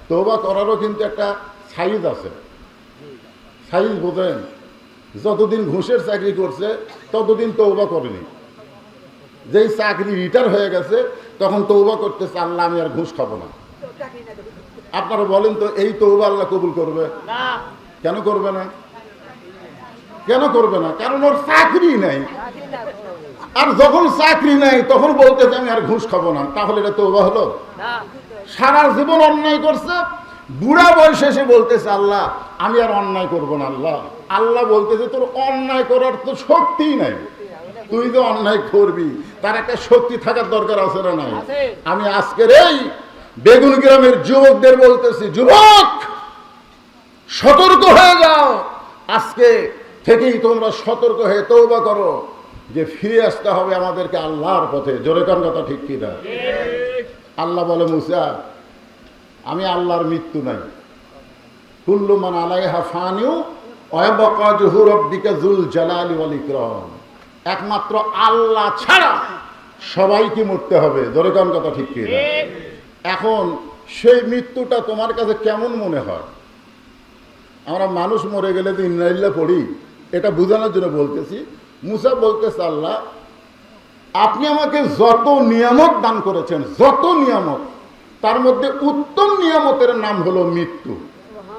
তওবা করারও কিন্তু একটা সাইজ আছে। সাইজ বোঝেন? যতদিন ঘুষের চাকরি করছে ততদিন তওবা করেনি। যেই চাকরি রিটায়ার হয়ে গেছে তখন তওবা করতেছে, আল্লাহ আমি আর ঘুষ খাবো না। আপনারা বলেন তো, এই তওবা আল্লাহ কবুল করবে? কেন করবে না? কেন করবে না? কারণ ওর চাকরি নাই। আর যখন চাকরি নাই তখন বলতেছে আমি আর ঘুষ খাবো না, তাহলে এটা তওবা হলো? সারা জীবন অন্যায় করছে, বুড়া বয়সে এসে বলতেছে আল্লাহ আমি আর অন্যায় করবো না। আল্লাহ বলতেছে তোর অন্যায় করার তো শক্তিই নাই, তুই যে অন্যায় করবি তার একটা শক্তি থাকার দরকার আছে না নাই? আমি আজকের এই বেগুন গ্রামের যুবকদের বলতেছি, যুবক সতর্ক হয়ে যাও। আজকে থেকেই তোমরা সতর্ক হয়ে তওবা করো যে ফিরে আসতে হবে আমাদেরকে আল্লাহর পথে। জোরে কান কথা ঠিক কি না? আল্লাহ বলে মুসা আমি আল্লাহর মৃত্যু নাই। কুল্লু মান আলাইহা ফানিউ ওয়া ইয়াবকা ওয়াজহু রাব্বিকা যুল জালালি ওয়াল ইকরাম। একমাত্র আল্লাহ ছাড়া সবাইকে মরতে হবে। জোরে কান কথা ঠিক কি না? এখন সেই মৃত্যুটা তোমার কাছে কেমন মনে হয়? আমরা মানুষ মরে গেলে যে ইন্না লিল্লাহ পড়ি, এটা বোঝানোর জন্য বলতেছি। মুসা বলতেছে আল্লাহ আপনি আমাকে যত নিয়ামত দান করেছেন, যত নিয়ামত, তার মধ্যে উত্তম নিয়ামতের নাম হলো মৃত্যু।